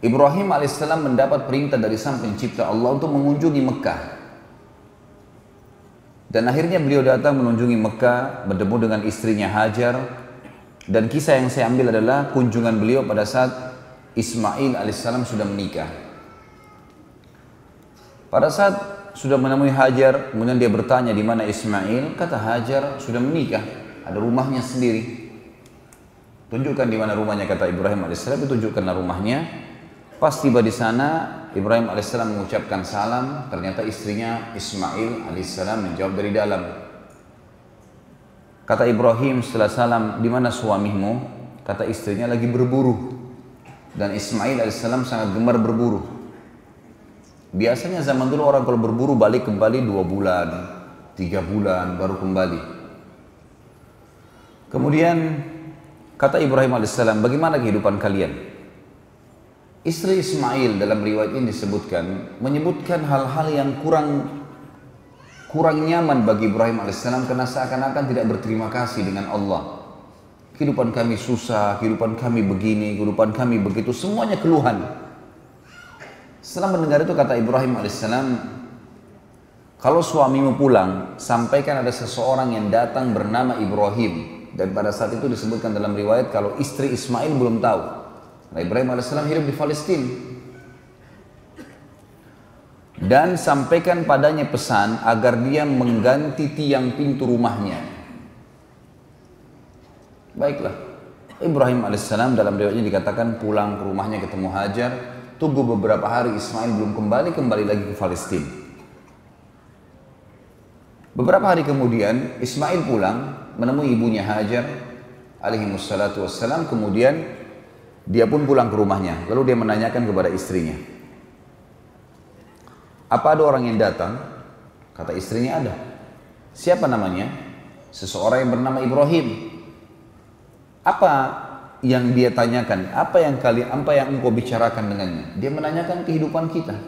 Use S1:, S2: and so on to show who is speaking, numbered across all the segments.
S1: Ibrahim alaihissalam mendapat perintah dari Sang Pencipta Allah untuk mengunjungi Mekah. Dan akhirnya beliau datang mengunjungi Mekah, bertemu dengan istrinya Hajar. Dan kisah yang saya ambil adalah kunjungan beliau pada saat Ismail alaihissalam sudah menikah. Pada saat sudah menemui Hajar, kemudian dia bertanya di mana Ismail, kata Hajar sudah menikah, ada rumahnya sendiri. Tunjukkan di mana rumahnya, kata Ibrahim alaihissalam, tunjukkanlah rumahnya. Pas tiba di sana, Ibrahim alaihissalam mengucapkan salam, ternyata istrinya Ismail alaihissalam menjawab dari dalam. Kata Ibrahim setelah salam, di mana suamimu? Kata istrinya, lagi berburu. Dan Ismail alaihissalam sangat gemar berburu. Biasanya zaman dulu orang kalau berburu balik kembali 2 bulan, 3 bulan baru kembali. Kemudian kata Ibrahim alaihissalam, bagaimana kehidupan kalian? Istri Ismail dalam riwayat ini menyebutkan hal-hal yang kurang nyaman bagi Ibrahim alaihissalam karena seakan-akan tidak berterima kasih dengan Allah. Kehidupan kami susah, kehidupan kami begini, kehidupan kami begitu, semuanya keluhan. Setelah mendengar itu kata Ibrahim alaihissalam, kalau suamimu pulang, sampaikan ada seseorang yang datang bernama Ibrahim. Dan pada saat itu disebutkan dalam riwayat kalau istri Ismail belum tahu. Nah, Ibrahim alaihissalam hidup di Palestina. Dan sampaikan padanya pesan agar dia mengganti tiang pintu rumahnya. Baiklah. Ibrahim alaihissalam dalam riwayatnya dikatakan pulang ke rumahnya ketemu Hajar. Tunggu beberapa hari Ismail belum kembali lagi ke Palestina. Beberapa hari kemudian Ismail pulang menemui ibunya Hajar alaihi wassalatu wassalam, kemudian dia pun pulang ke rumahnya, lalu dia menanyakan kepada istrinya, apa ada orang yang datang? Kata istrinya, ada. Siapa namanya? Seseorang yang bernama Ibrahim. Apa yang dia tanyakan? Apa yang engkau bicarakan dengannya? Dia menanyakan kehidupan kita.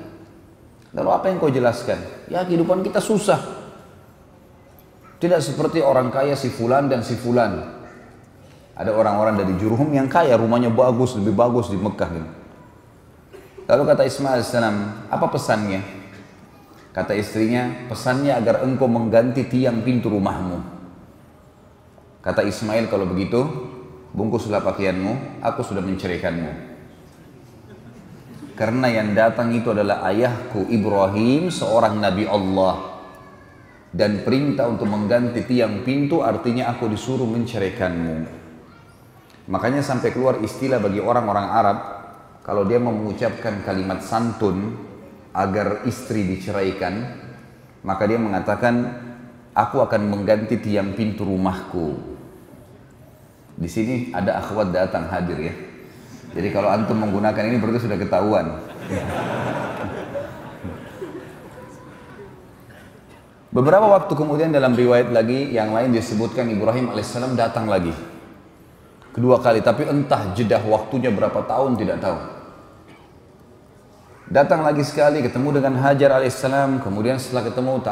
S1: Lalu apa yang kau jelaskan? Ya, kehidupan kita susah. Tidak seperti orang kaya si fulan dan si fulan. Ada orang-orang dari Jurhum yang kaya, rumahnya bagus, lebih bagus di Mekah gitu. Lalu kata Ismail AS, apa pesannya? Kata istrinya, pesannya agar engkau mengganti tiang pintu rumahmu. Kata Ismail, kalau begitu, bungkuslah pakaianmu, aku sudah menceraikanmu. Karena yang datang itu adalah ayahku Ibrahim, seorang Nabi Allah. Dan perintah untuk mengganti tiang pintu artinya aku disuruh menceraikanmu. Makanya sampai keluar istilah bagi orang-orang Arab, kalau dia mau mengucapkan kalimat santun agar istri diceraikan, maka dia mengatakan, aku akan mengganti tiang pintu rumahku. Di sini ada akhwat datang hadir ya. Jadi kalau antum menggunakan ini berarti sudah ketahuan. Beberapa waktu kemudian dalam riwayat lagi yang lain disebutkan Ibrahim alaihissalam datang lagi. Kedua kali, tapi entah jeda waktunya berapa tahun tidak tahu. Datang lagi sekali, ketemu dengan Hajar alaihissalam, kemudian setelah ketemu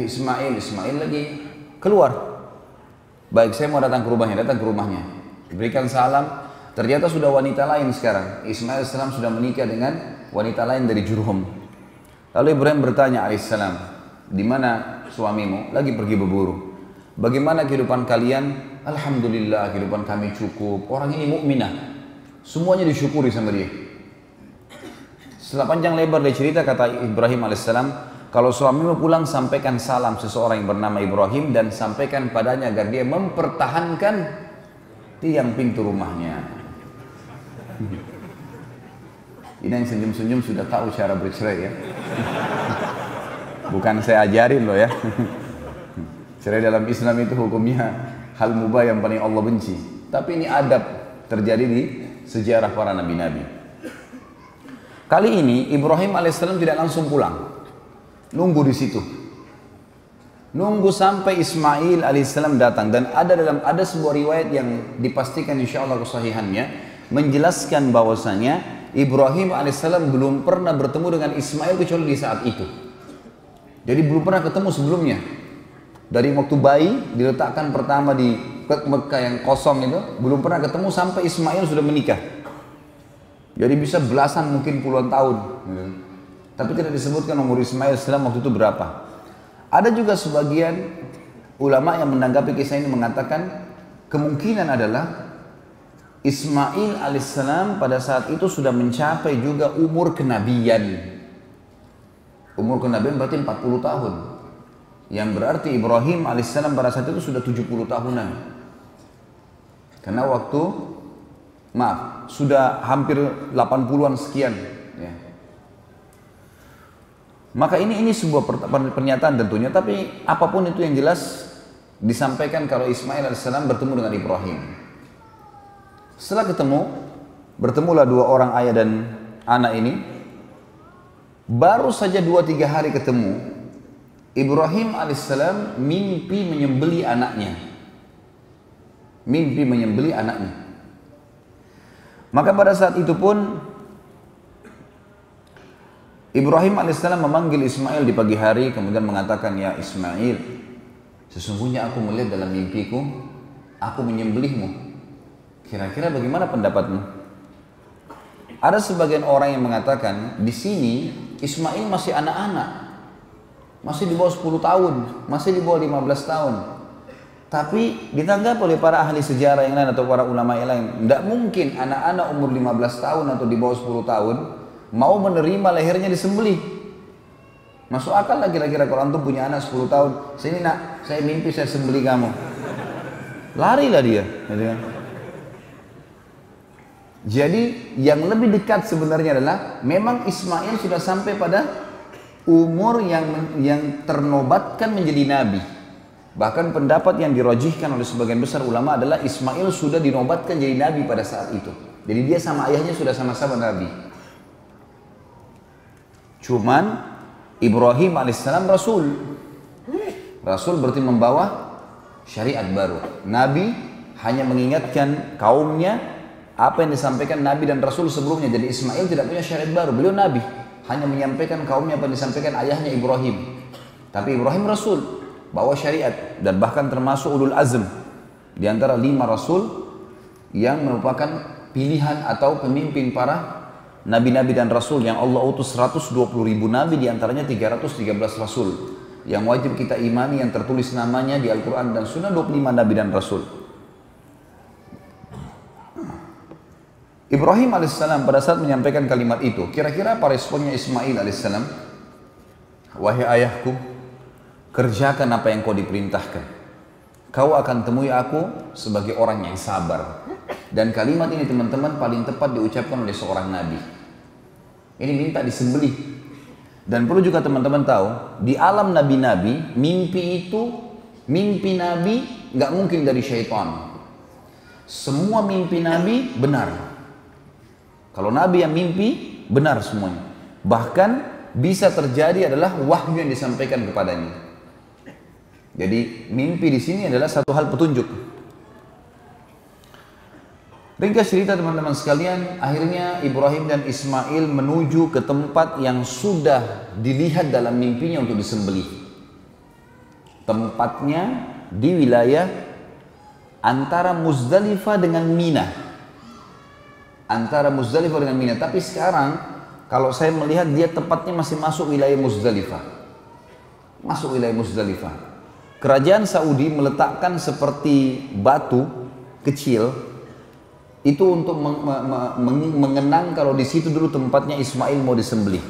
S1: Ismail lagi keluar. Baik, saya mau datang ke rumahnya, berikan salam. Ternyata sudah wanita lain sekarang. Ismail alaihissalam sudah menikah dengan wanita lain dari Jurhum. Lalu Ibrahim bertanya alaihissalam, di mana suamimu? Lagi pergi berburu. Bagaimana kehidupan kalian? Alhamdulillah kehidupan kami cukup. Orang ini mukminah. Semuanya disyukuri sama dia. Setelah panjang lebar dia cerita, kata Ibrahim alaihissalam, kalau suamimu pulang sampaikan salam seseorang yang bernama Ibrahim dan sampaikan padanya agar dia mempertahankan tiang pintu rumahnya. Ini yang senyum-senyum sudah tahu cara bercerai ya. Bukan saya ajarin loh ya. Cerai dalam Islam itu hukumnya hal mubah yang paling Allah benci. Tapi ini adab terjadi di sejarah para nabi-nabi. Kali ini Ibrahim alaihissalam tidak langsung pulang. Nunggu di situ. Nunggu sampai Ismail alaihissalam datang. Dan ada sebuah riwayat yang dipastikan insyaallah kesahihannya menjelaskan bahwasanya Ibrahim alaihissalam belum pernah bertemu dengan Ismail kecuali di saat itu. Jadi belum pernah ketemu sebelumnya. Dari waktu bayi diletakkan pertama di Mekah yang kosong itu, belum pernah ketemu sampai Ismail sudah menikah. Jadi bisa belasan mungkin puluhan tahun. Tapi tidak disebutkan umur Ismail alaihissalam waktu itu berapa. Ada juga sebagian ulama yang menanggapi kisah ini mengatakan kemungkinan adalah Ismail alaihissalam pada saat itu sudah mencapai juga umur kenabian. Umur kenabian berarti 40 tahun. Yang berarti Ibrahim alaihissalam pada saat itu sudah 70 tahunan. Karena waktu, sudah hampir 80-an sekian. Ya. Maka ini sebuah pernyataan tentunya, tapi apapun itu yang jelas disampaikan kalau Ismail alaihissalam bertemu dengan Ibrahim. Setelah bertemulah dua orang ayah dan anak ini. Baru saja 2-3 hari ketemu, Ibrahim alaihissalam mimpi menyembelih anaknya. Mimpi menyembelih anaknya. Maka pada saat itu pun Ibrahim alaihissalam memanggil Ismail di pagi hari, kemudian mengatakan, ya Ismail, sesungguhnya aku melihat dalam mimpiku, aku menyembelihmu. Kira-kira bagaimana pendapatmu? Ada sebagian orang yang mengatakan di sini Ismail masih anak-anak, masih di bawah 10 tahun, masih di bawah 15 tahun. Tapi ditanggapi oleh para ahli sejarah yang lain atau para ulama yang lain, tidak mungkin anak-anak umur 15 tahun atau di bawah 10 tahun mau menerima lehernya disembelih. Masuk akal lah kira-kira kalau antum punya anak 10 tahun, sini nak, saya mimpi saya sembelih kamu. Larilah dia, gitu kan? Jadi yang lebih dekat sebenarnya adalah memang Ismail sudah sampai pada umur yang ternobatkan menjadi nabi. Bahkan pendapat yang dirajihkan oleh sebagian besar ulama adalah Ismail sudah dinobatkan jadi nabi pada saat itu. Jadi dia sama ayahnya sudah sama-sama nabi. Cuman Ibrahim alaihissalam rasul. Rasul berarti membawa syariat baru. Nabi hanya mengingatkan kaumnya apa yang disampaikan Nabi dan Rasul sebelumnya. Jadi Ismail tidak punya syariat baru, beliau Nabi, hanya menyampaikan kaumnya apa yang disampaikan ayahnya Ibrahim. Tapi Ibrahim Rasul, bawa syariat, dan bahkan termasuk ulul azm di antara 5 Rasul yang merupakan pilihan atau pemimpin para Nabi-Nabi dan Rasul yang Allah utus 120.000 Nabi, di antaranya 313 Rasul yang wajib kita imani, yang tertulis namanya di Al-Quran dan Sunnah, 25 Nabi dan Rasul. Ibrahim alaihissalam pada saat menyampaikan kalimat itu, kira-kira apa responnya Ismail alaihissalam? Wahai ayahku, kerjakan apa yang kau diperintahkan. Kau akan temui aku sebagai orang yang sabar. Dan kalimat ini teman-teman paling tepat diucapkan oleh seorang nabi. Ini minta disembelih. Dan perlu juga teman-teman tahu, di alam nabi-nabi, mimpi nabi nggak mungkin dari syaitan. Semua mimpi nabi benar. Kalau nabi yang mimpi, benar semuanya. Bahkan bisa terjadi adalah wahyu yang disampaikan kepadanya. Jadi mimpi di sini adalah satu hal petunjuk. Ringkas cerita teman-teman sekalian, akhirnya Ibrahim dan Ismail menuju ke tempat yang sudah dilihat dalam mimpinya untuk disembelih. Tempatnya di wilayah antara Muzdalifah dengan Mina. Antara Muzdalifah dengan Mina. Tapi sekarang kalau saya melihat dia tepatnya masih masuk wilayah Muzdalifah. Masuk wilayah Muzdalifah. Kerajaan Saudi meletakkan seperti batu kecil itu untuk mengenang kalau di situ dulu tempatnya Ismail mau disembelih.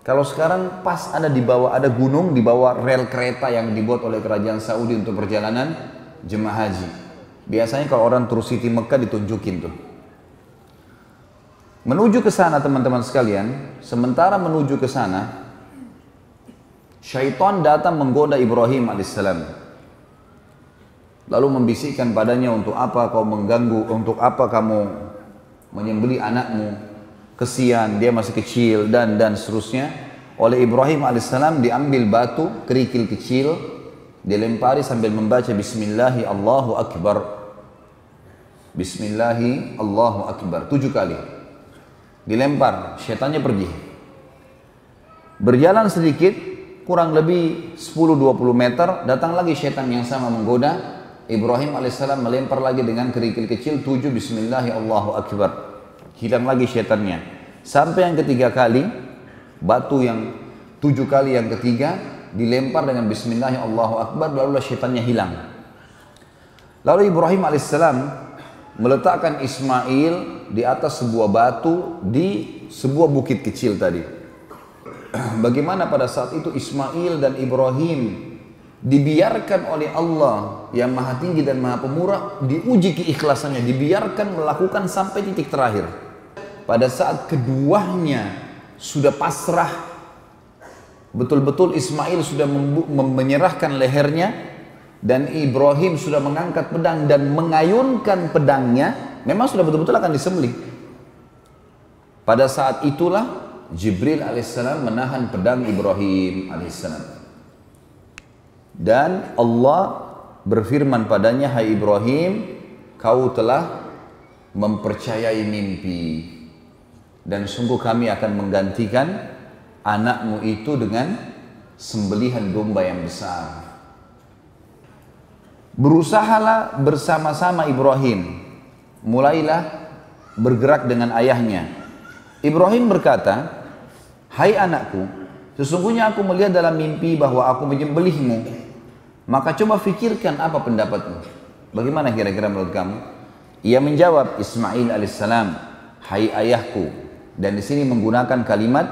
S1: Kalau sekarang pas ada di bawah, ada gunung di bawah rel kereta yang dibuat oleh kerajaan Saudi untuk perjalanan jemaah haji. Biasanya kalau orang terus Siti Mekah ditunjukin tuh. Menuju ke sana teman-teman sekalian, sementara menuju ke sana, syaitan datang menggoda Ibrahim alaihissalam. Lalu membisikkan padanya, untuk apa kau mengganggu, untuk apa kamu menyembelih anakmu, kesian, dia masih kecil, dan seterusnya. Oleh Ibrahim alaihissalam diambil batu, kerikil kecil, dilempari sambil membaca Bismillahi Allahu Akbar. Bismillahi Allahu Akbar 7 kali. Dilempar, syaitannya pergi. Berjalan sedikit, kurang lebih 10-20 meter, datang lagi syaitan yang sama menggoda. Ibrahim alaihissalam melempar lagi dengan kerikil kecil 7 Bismillahi Allahu Akbar. hilang lagi syaitannya. Sampai yang ketiga kali, batu yang 7 kali yang ketiga dilempar dengan bismillah Allahu Akbar, lalu syaitannya hilang. Lalu Ibrahim alaihissalam meletakkan Ismail di atas sebuah batu di sebuah bukit kecil tadi. Bagaimana pada saat itu Ismail dan Ibrahim dibiarkan oleh Allah yang maha tinggi dan maha pemurah, diuji keikhlasannya, dibiarkan melakukan sampai titik terakhir. Pada saat keduanya sudah pasrah, betul-betul Ismail sudah menyerahkan lehernya dan Ibrahim sudah mengangkat pedang dan mengayunkan pedangnya, memang sudah betul-betul akan disembelih. Pada saat itulah Jibril alaihissalam menahan pedang Ibrahim alaihissalam. Dan Allah berfirman padanya, hai Ibrahim, kau telah mempercayai mimpi. Dan sungguh kami akan menggantikan anakmu itu dengan sembelihan domba yang besar. Berusahalah bersama-sama Ibrahim. Mulailah bergerak dengan ayahnya. Ibrahim berkata, hai anakku, sesungguhnya aku melihat dalam mimpi bahwa aku menyembelihmu. Maka coba fikirkan apa pendapatmu. Bagaimana kira-kira menurut kamu? Ia menjawab, Ismail alaihissalam, hai ayahku. Dan di sini menggunakan kalimat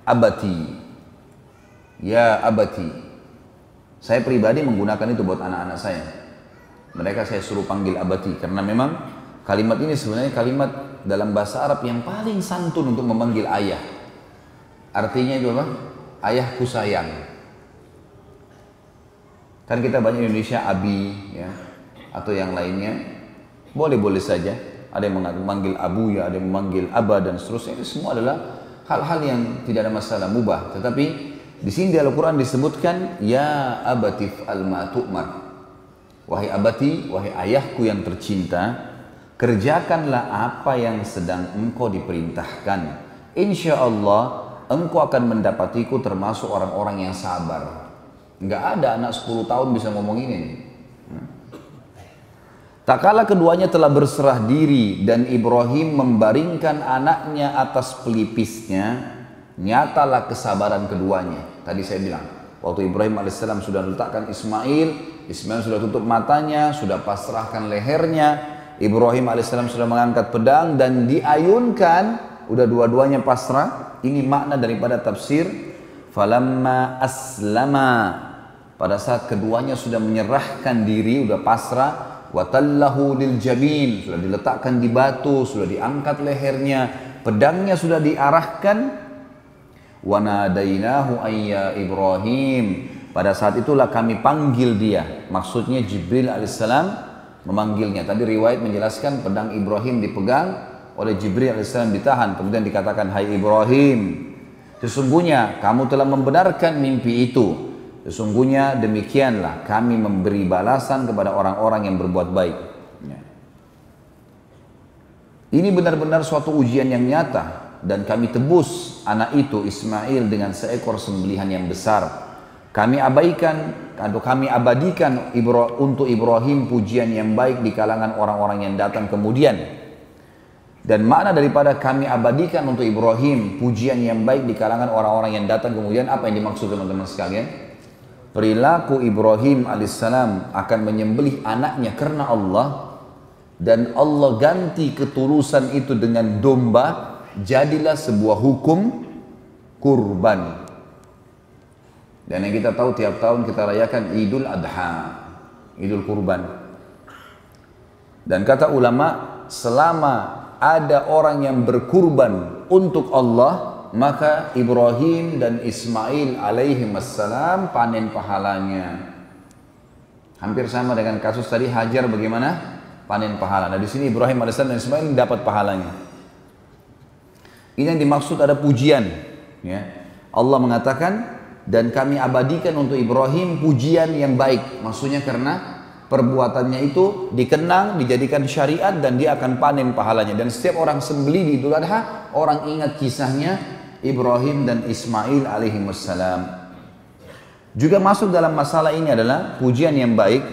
S1: abati. Ya abati. Saya pribadi menggunakan itu buat anak-anak saya. Mereka saya suruh panggil abati karena memang kalimat ini sebenarnya kalimat dalam bahasa Arab yang paling santun untuk memanggil ayah. Artinya itu apa? Ayahku sayang. Kan kita banyak Indonesia abi ya, atau yang lainnya, boleh-boleh saja. Ada yang memanggil abu ya, ada yang memanggil aba dan seterusnya. Itu semua adalah hal-hal yang tidak ada masalah, mubah. Tetapi di sini di Al-Quran disebutkan ya abatif al-ma'tu'mar. Wahai abati, wahai ayahku yang tercinta, kerjakanlah apa yang sedang engkau diperintahkan. Insya Allah engkau akan mendapatiku termasuk orang-orang yang sabar. Nggak ada anak 10 tahun bisa ngomong ini. Tak kala keduanya telah berserah diri dan Ibrahim membaringkan anaknya atas pelipisnya, nyatalah kesabaran keduanya. Tadi saya bilang, waktu Ibrahim alaihissalam sudah letakkan Ismail, Ismail sudah tutup matanya, sudah pasrahkan lehernya, Ibrahim alaihissalam sudah mengangkat pedang dan diayunkan, udah dua-duanya pasrah. Ini makna daripada tafsir falamma aslama, pada saat keduanya sudah menyerahkan diri, sudah pasrah, watallahu lil jabin, sudah diletakkan di batu, sudah diangkat lehernya, pedangnya sudah diarahkan, wa nadainahu ayya Ibrahim, pada saat itulah kami panggil dia, maksudnya Jibril alaihissalam memanggilnya. Tadi riwayat menjelaskan pedang Ibrahim dipegang oleh Jibril alaihissalam, ditahan, kemudian dikatakan hai Ibrahim, sesungguhnya kamu telah membenarkan mimpi itu. Sesungguhnya demikianlah kami memberi balasan kepada orang-orang yang berbuat baik. Ini benar-benar suatu ujian yang nyata. Dan kami tebus anak itu Ismail dengan seekor sembelihan yang besar. Kami abaikan atau kami abadikan untuk Ibrahim pujian yang baik di kalangan orang-orang yang datang kemudian. Dan makna daripada kami abadikan untuk Ibrahim pujian yang baik di kalangan orang-orang yang datang kemudian, apa yang dimaksud teman-teman sekalian? Perilaku Ibrahim alaihissalam akan menyembelih anaknya karena Allah, dan Allah ganti ketulusan itu dengan domba, jadilah sebuah hukum kurban. Dan yang kita tahu tiap tahun kita rayakan Idul Adha, Idul Kurban. Dan kata ulama, selama ada orang yang berkurban untuk Allah, maka Ibrahim dan Ismail alaihi wassalam panen pahalanya. Hampir sama dengan kasus tadi Hajar, bagaimana panen pahala. Nah di sini Ibrahim alaihissalam dan Ismail dapat pahalanya. Ini yang dimaksud ada pujian. Ya. Allah mengatakan dan kami abadikan untuk Ibrahim pujian yang baik. Maksudnya karena perbuatannya itu dikenang, dijadikan syariat dan dia akan panen pahalanya. Dan setiap orang sembelih di Idul Adha, orang ingat kisahnya Ibrahim dan Ismail alaihi wassalam. Juga masuk dalam masalah ini adalah pujian yang baik.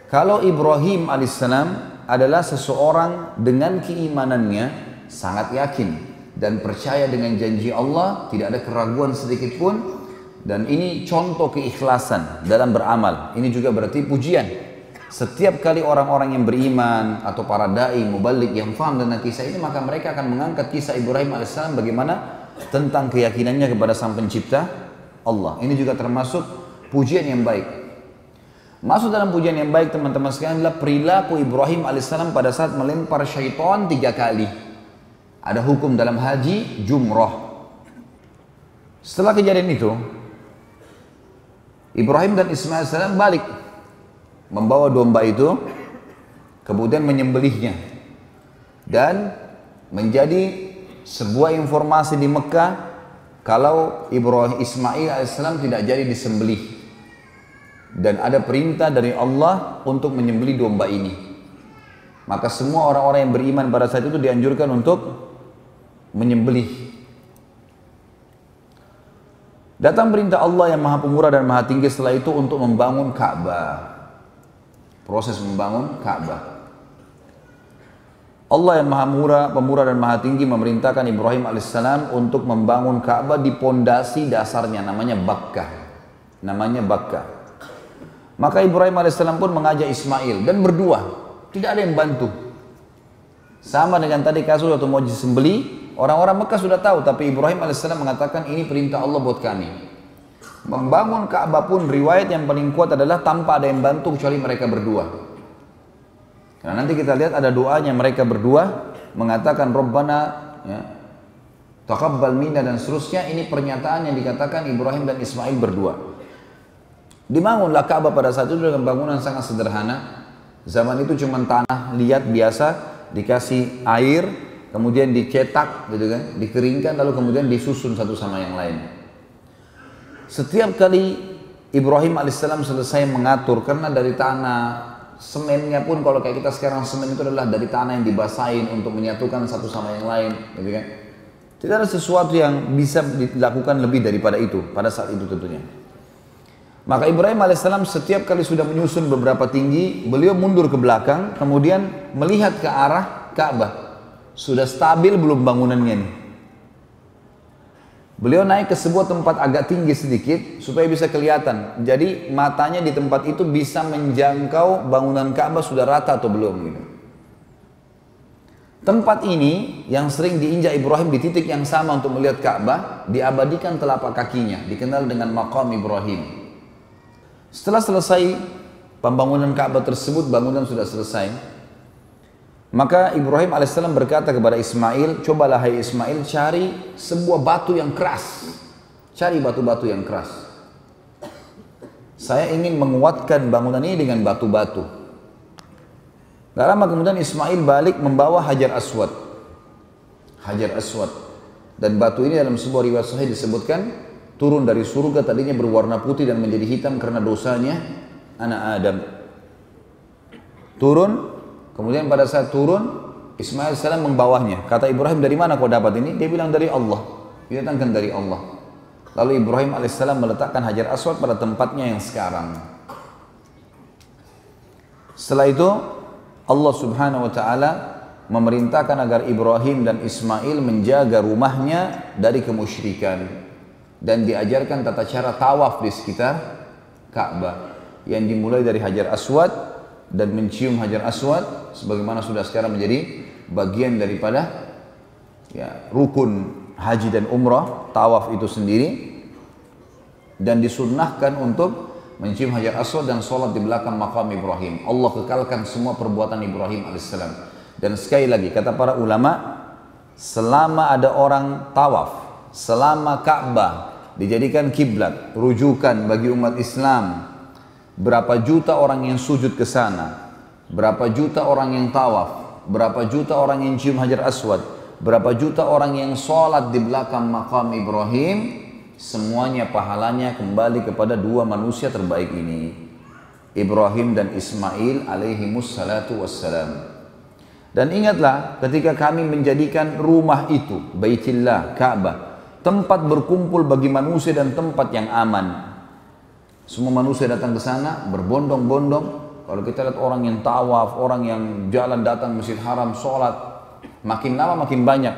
S1: Kalau Ibrahim alaihissalam adalah seseorang dengan keimanannya sangat yakin dan percaya dengan janji Allah, tidak ada keraguan sedikit pun, dan ini contoh keikhlasan dalam beramal. Ini juga berarti pujian. Setiap kali orang-orang yang beriman atau para dai, mubalik yang faham tentang kisah ini, maka mereka akan mengangkat kisah Ibrahim alaihissalam bagaimana tentang keyakinannya kepada Sang Pencipta Allah. Ini juga termasuk pujian yang baik. Masuk dalam pujian yang baik teman-teman sekalian adalah perilaku Ibrahim alaihissalam pada saat melempar syaitan 3 kali. Ada hukum dalam haji jumrah. Setelah kejadian itu, Ibrahim dan Ismail alaihissalam balik membawa domba itu, kemudian menyembelihnya, dan menjadi sebuah informasi di Mekah kalau Ismail alaihissalam tidak jadi disembelih. Dan ada perintah dari Allah untuk menyembelih domba ini. Maka semua orang-orang yang beriman pada saat itu dianjurkan untuk menyembelih. Datang perintah Allah yang Maha Pemurah dan Maha Tinggi setelah itu untuk membangun Ka'bah. Proses membangun Ka'bah. Allah yang Maha Pemurah dan Maha Tinggi memerintahkan Ibrahim alaihissalam untuk membangun Ka'bah di pondasi dasarnya, namanya Bakkah. Maka Ibrahim alaihissalam pun mengajak Ismail dan berdua, tidak ada yang bantu. Sama dengan tadi kasus waktu mau disembeli, orang-orang Mekah sudah tahu, tapi Ibrahim alaihissalam mengatakan ini perintah Allah buat kami. Membangun Ka'bah pun riwayat yang paling kuat adalah tanpa ada yang bantu kecuali mereka berdua. Karena nanti kita lihat ada doanya mereka berdua mengatakan Rabbana, ya, taqabbal minna dan seterusnya. Ini pernyataan yang dikatakan Ibrahim dan Ismail berdua. Dibangunlah Ka'bah pada saat itu dengan bangunan sangat sederhana. Zaman itu cuma tanah liat biasa, dikasih air, kemudian dicetak, gitu kan, dikeringkan, lalu kemudian disusun satu sama yang lain. Setiap kali Ibrahim alaihissalam selesai mengatur, karena dari tanah semennya pun kalau kayak kita sekarang semen itu adalah dari tanah yang dibasahin untuk menyatukan satu sama yang lain, gitu kan. Tidak ada sesuatu yang bisa dilakukan lebih daripada itu pada saat itu tentunya. Maka Ibrahim alaihissalam setiap kali sudah menyusun beberapa tinggi, beliau mundur ke belakang, kemudian melihat ke arah Ka'bah. Sudah stabil belum bangunannya nih? Beliau naik ke sebuah tempat agak tinggi sedikit supaya bisa kelihatan. Jadi matanya di tempat itu bisa menjangkau bangunan Ka'bah sudah rata atau belum gitu. Tempat ini yang sering diinjak Ibrahim di titik yang sama untuk melihat Ka'bah, diabadikan telapak kakinya, dikenal dengan Maqam Ibrahim. Setelah selesai pembangunan Ka'bah tersebut, bangunan sudah selesai, maka Ibrahim alaihissalam berkata kepada Ismail, cobalah hai Ismail cari sebuah batu yang keras, cari batu-batu yang keras. Saya ingin menguatkan bangunan ini dengan batu-batu. Gak lama kemudian Ismail balik membawa Hajar Aswad. Hajar Aswad. Dan batu ini dalam sebuah riwayat sahih disebutkan turun dari surga, tadinya berwarna putih dan menjadi hitam karena dosanya anak Adam. Turun, kemudian pada saat turun Ismail salam membawanya. Kata Ibrahim, dari mana kau dapat ini? Dia bilang dari Allah. Didatangkan dari Allah. Lalu Ibrahim alaihissalam meletakkan Hajar Aswad pada tempatnya yang sekarang. Setelah itu Allah subhanahu wa ta'ala memerintahkan agar Ibrahim dan Ismail menjaga rumahnya dari kemusyrikan. Dan diajarkan tata cara tawaf di sekitar Ka'bah yang dimulai dari Hajar Aswad dan mencium Hajar Aswad sebagaimana sudah sekarang menjadi bagian daripada ya, rukun haji dan umrah, tawaf itu sendiri, dan disunnahkan untuk mencium Hajar Aswad dan sholat di belakang Maqam Ibrahim. Allah kekalkan semua perbuatan Ibrahim alaihissalam. Dan sekali lagi kata para ulama, selama ada orang tawaf, selama Ka'bah dijadikan kiblat, rujukan bagi umat Islam, berapa juta orang yang sujud ke sana, berapa juta orang yang tawaf, berapa juta orang yang cium Hajar Aswad, berapa juta orang yang sholat di belakang Maqam Ibrahim, semuanya pahalanya kembali kepada dua manusia terbaik ini, Ibrahim dan Ismail alaihimus salatu wassalam. Dan ingatlah ketika kami menjadikan rumah itu, Baitillah, Ka'bah, tempat berkumpul bagi manusia dan tempat yang aman. Semua manusia datang ke sana berbondong-bondong, Kalau kita lihat orang yang tawaf, orang yang jalan datang Masjid Haram, sholat, makin lama makin banyak.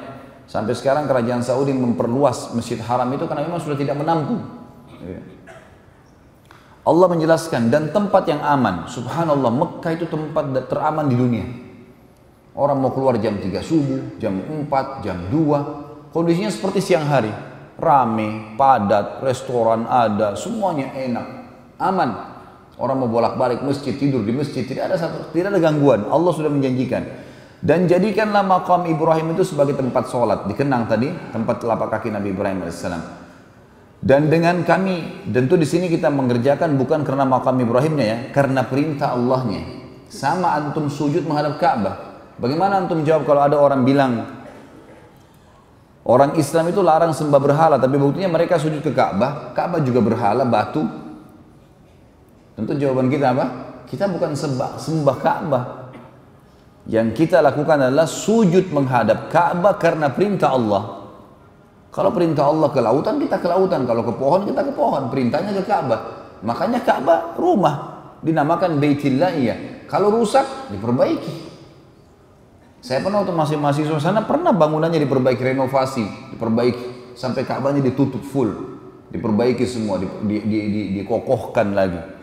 S1: Sampai sekarang kerajaan Saudi memperluas Masjid Haram itu karena memang sudah tidak menampung. Allah menjelaskan, dan tempat yang aman. Subhanallah, Mekah itu tempat teraman di dunia. Orang mau keluar jam 3 subuh, jam 4, jam 2. Kondisinya seperti siang hari. Rame, padat, restoran ada, semuanya enak, aman. Orang mau bolak-balik masjid, tidur di masjid, tidak ada gangguan. Allah sudah menjanjikan. Dan jadikanlah makam Ibrahim itu sebagai tempat sholat. Dikenang tadi tempat telapak kaki Nabi Ibrahim alaihissalam. Dan dengan kami, tentu di sini kita mengerjakan bukan karena makam Ibrahimnya ya, karena perintah Allahnya. Sama antum sujud menghadap Ka'bah. Bagaimana antum jawab kalau ada orang bilang orang Islam itu larang sembah berhala, tapi buktinya mereka sujud ke Ka'bah. Ka'bah juga berhala, batu. Tentu jawaban kita apa? Kita bukan sembah Ka'bah. Yang kita lakukan adalah sujud menghadap Ka'bah karena perintah Allah. Kalau perintah Allah ke lautan, kita ke lautan. Kalau ke pohon, kita ke pohon. Perintahnya ke Ka'bah. Makanya Ka'bah rumah. Dinamakan Baitillah iya. Kalau rusak, diperbaiki. Saya pernah waktu masih mahasiswa sana, pernah bangunannya diperbaiki, renovasi. Diperbaiki. Sampai Ka'bahnya ditutup full. Diperbaiki semua, dikokohkan lagi.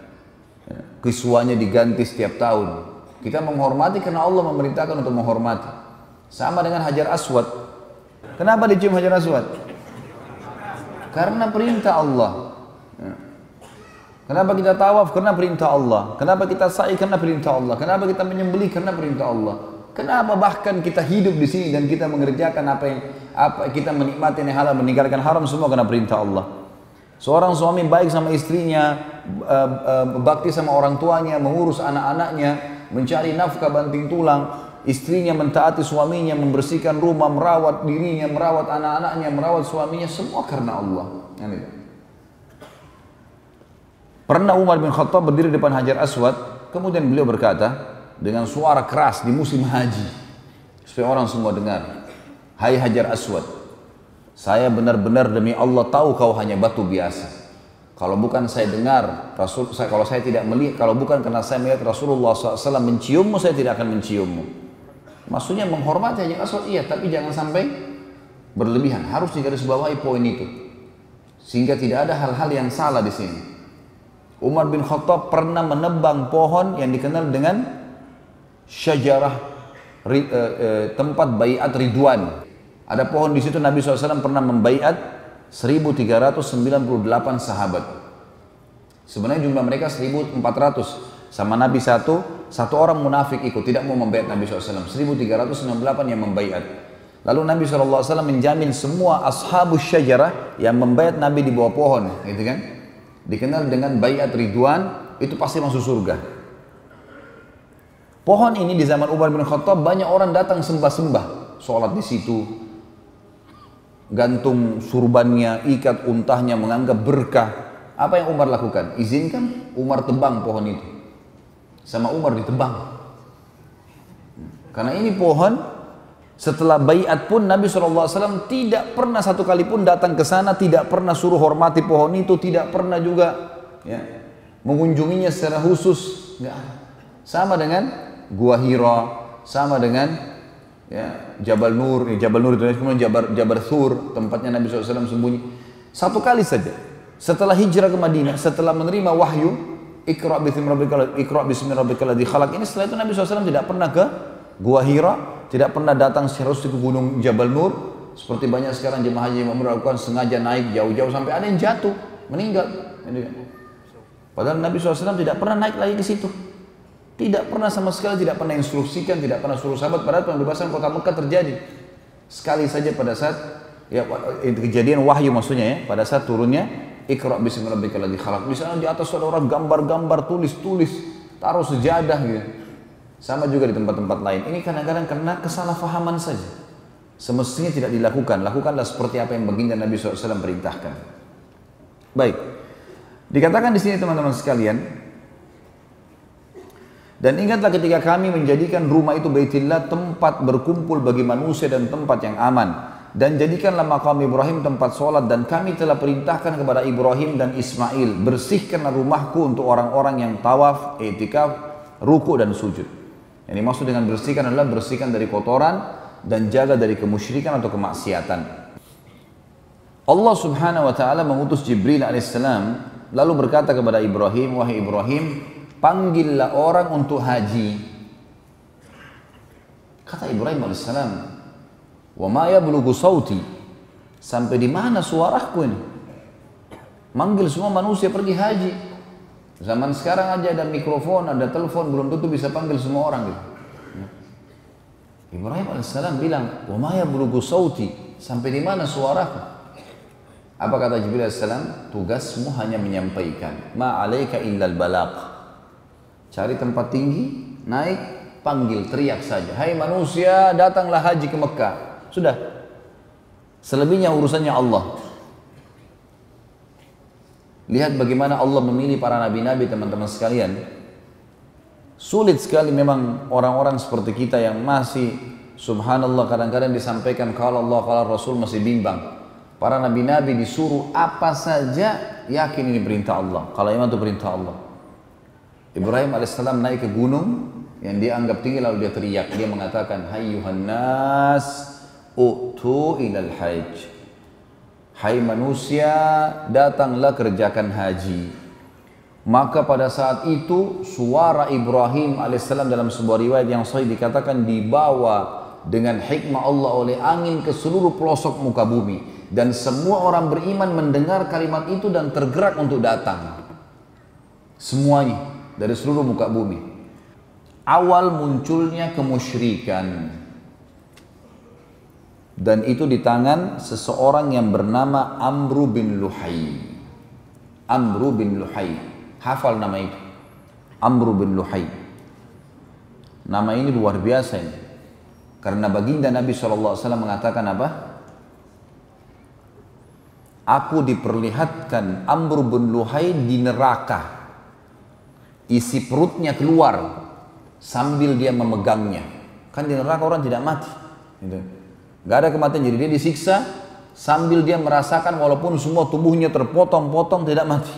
S1: Kiswanya diganti setiap tahun. Kita menghormati karena Allah memerintahkan untuk menghormati. Sama dengan Hajar Aswad. Kenapa dicium Hajar Aswad? Karena perintah Allah. Kenapa kita tawaf? Karena perintah Allah. Kenapa kita sa'i? Karena perintah Allah. Kenapa kita menyembelih? Karena perintah Allah. Kenapa bahkan kita hidup di sini dan kita mengerjakan apa kita menikmati yang halal, meninggalkan haram, semua karena perintah Allah. Seorang suami baik sama istrinya, bakti sama orang tuanya, mengurus anak-anaknya, mencari nafkah banting tulang, istrinya mentaati suaminya, membersihkan rumah, merawat dirinya, merawat anak-anaknya, merawat suaminya, semua karena Allah. Pernah Umar bin Khattab berdiri depan Hajar Aswad, kemudian beliau berkata dengan suara keras di musim haji, supaya orang semua dengar, "Hai Hajar Aswad, saya benar-benar demi Allah tahu kau hanya batu biasa. Kalau bukan saya dengar, kalau saya tidak melihat, kalau bukan karena saya melihat Rasulullah SAW menciummu, saya tidak akan menciummu." Maksudnya menghormati Hajar Aswad, iya, tapi jangan sampai berlebihan. Harus digarisbawahi poin itu, sehingga tidak ada hal-hal yang salah di sini. Umar bin Khattab pernah menebang pohon yang dikenal dengan syajarah tempat baiat Ridwan. Ada pohon di situ Nabi SAW pernah membaiat 1398 sahabat. Sebenarnya jumlah mereka 1400. Sama Nabi satu orang munafik ikut, tidak mau membaiat Nabi SAW. 1398 yang membaiat. Lalu Nabi SAW menjamin semua ashabus syajarah yang membaiat Nabi di bawah pohon, gitu kan? Dikenal dengan baiat Ridwan, itu pasti masuk surga. Pohon ini di zaman Umar bin Khattab banyak orang datang sembah-sembah, sholat di situ, gantung surbannya, ikat untahnya, menganggap berkah. Apa yang Umar lakukan? Izinkan Umar tebang pohon itu. Sama Umar ditebang. Karena ini pohon, setelah baiat pun Nabi SAW tidak pernah satu kali pun datang ke sana, tidak pernah suruh hormati pohon itu, tidak pernah juga ya, mengunjunginya secara khusus. Enggak ada. Sama dengan Gua Hira, sama dengan ya, Jabal Nur itu kemudian Jabal Thur, tempatnya Nabi SAW sembunyi. Satu kali saja setelah hijrah ke Madinah, setelah menerima wahyu Iqra bismi rabbikal ladzi khalaq ini, setelah itu Nabi SAW tidak pernah ke Gua Hira, tidak pernah datang secara khusus ke gunung Jabal Nur seperti banyak sekarang jemaah haji yang melakukan, sengaja naik jauh-jauh sampai ada yang jatuh meninggal. Padahal Nabi SAW tidak pernah naik lagi ke situ. Tidak pernah sama sekali, tidak pernah instruksikan, tidak pernah suruh sahabat. Padahal pembebasan kota Mekah terjadi sekali saja pada saat ya, kejadian wahyu maksudnya ya, pada saat turunnya Iqra bismi rabbikal ladzi khalaq. Misalnya di atas ada orang gambar-gambar, tulis-tulis, taruh sejadah gitu. Sama juga di tempat-tempat lain. Ini kadang-kadang karena kesalahpahaman saja. Semestinya tidak dilakukan. Lakukanlah seperti apa yang baginda Nabi SAW perintahkan. Baik. Dikatakan di sini teman-teman sekalian. Dan ingatlah ketika kami menjadikan rumah itu Baitillah tempat berkumpul bagi manusia dan tempat yang aman. Dan jadikanlah makam Ibrahim tempat sholat, dan kami telah perintahkan kepada Ibrahim dan Ismail, bersihkanlah rumahku untuk orang-orang yang tawaf, i'tikaf, ruku dan sujud. Yang dimaksud dengan bersihkan adalah bersihkan dari kotoran dan jaga dari kemusyrikan atau kemaksiatan. Allah Subhanahu wa taala mengutus Jibril alaihissalam lalu berkata kepada Ibrahim, wahai Ibrahim, panggillah orang untuk haji. Kata Ibrahim alaihissalam, wa ma yablughu sauti, sampai di mana suaraku ini? Manggil semua manusia pergi haji. Zaman sekarang aja ada mikrofon, ada telepon, belum tentu bisa panggil semua orang gitu. Ibrahim alaihissalam bilang, wa ma yablughu sauti, sampai di mana suaraku? Apa kata Jibril alaihissalam? Tugasmu hanya menyampaikan. Ma 'alaika illal balagh. Cari tempat tinggi, naik, panggil, teriak saja. Hai manusia, datanglah haji ke Mekah. Sudah. Selebihnya urusannya Allah. Lihat bagaimana Allah memilih para nabi-nabi, teman-teman sekalian. Sulit sekali memang orang-orang seperti kita yang masih subhanallah kadang-kadang disampaikan kalau Allah, kalau Rasul masih bimbang. Para nabi-nabi disuruh apa saja yakin ini perintah Allah. Kalau iman itu perintah Allah. Ibrahim alaihissalam naik ke gunung yang dia anggap tinggi lalu dia teriak. Dia mengatakan, hayyuhan nas u'tu ilal hajj. Hai manusia, datanglah kerjakan haji. Maka pada saat itu suara Ibrahim alaihissalam dalam sebuah riwayat yang sahih dikatakan dibawa dengan hikmah Allah oleh angin ke seluruh pelosok muka bumi. Dan semua orang beriman mendengar kalimat itu dan tergerak untuk datang. Semuanya dari seluruh muka bumi. Awal munculnya kemusyrikan. Dan itu di tangan seseorang yang bernama Amru bin Luhai. Amru bin Luhai. Hafal nama itu. Amru bin Luhai. Nama ini luar biasa ini. Karena baginda Nabi SAW mengatakan apa? Aku diperlihatkan Amr bin Luhai di neraka. Isi perutnya keluar sambil dia memegangnya. Kan di neraka orang tidak mati. Gitu. Gak ada kematian, jadi dia disiksa sambil dia merasakan walaupun semua tubuhnya terpotong-potong tidak mati.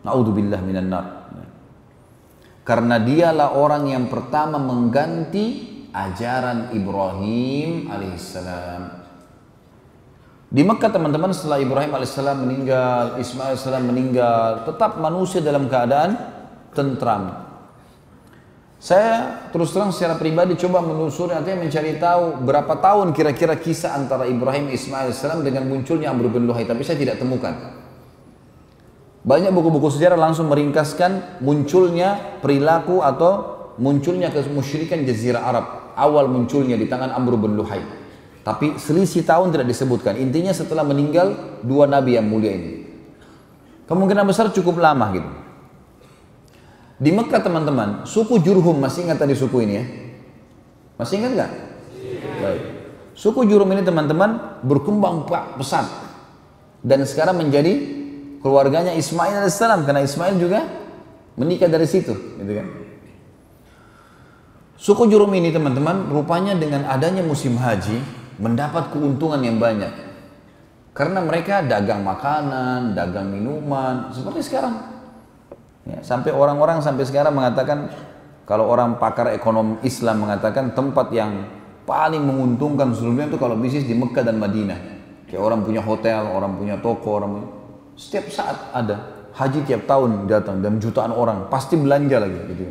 S1: Na'udzubillah minan nar. Karena dialah orang yang pertama mengganti ajaran Ibrahim alaihissalam. Di Mekah teman-teman setelah Ibrahim alaihissalam meninggal, Ismail alaihissalam meninggal, tetap manusia dalam keadaan tentram. Saya terus terang secara pribadi coba menelusuri, artinya mencari tahu berapa tahun kira-kira kisah antara Ibrahim Ismail alaihissalam dengan munculnya Amr bin Luhai, tapi saya tidak temukan. Banyak buku-buku sejarah langsung meringkaskan munculnya perilaku atau munculnya kemusyrikan Jazirah Arab, awal munculnya di tangan Amr bin Luhai. Tapi selisih tahun tidak disebutkan. Intinya setelah meninggal dua nabi yang mulia ini. Kemungkinan besar cukup lama gitu. Di Mekah teman-teman, suku Jurhum, masih ingat tadi suku ini ya? Masih ingat nggak? Baik. Suku Jurhum ini teman-teman berkembang pesat. Dan sekarang menjadi keluarganya Ismail alaihissalam. Karena Ismail juga menikah dari situ. Gitu kan? Suku Jurhum ini teman-teman rupanya dengan adanya musim haji mendapat keuntungan yang banyak. Karena mereka dagang makanan, dagang minuman, seperti sekarang. Ya, sampai orang-orang sampai sekarang mengatakan, kalau orang pakar ekonomi Islam mengatakan tempat yang paling menguntungkan sebelumnya itu kalau bisnis di Mekah dan Madinah. Kayak orang punya hotel, orang punya toko, setiap saat ada haji tiap tahun datang dan jutaan orang pasti belanja lagi gitu.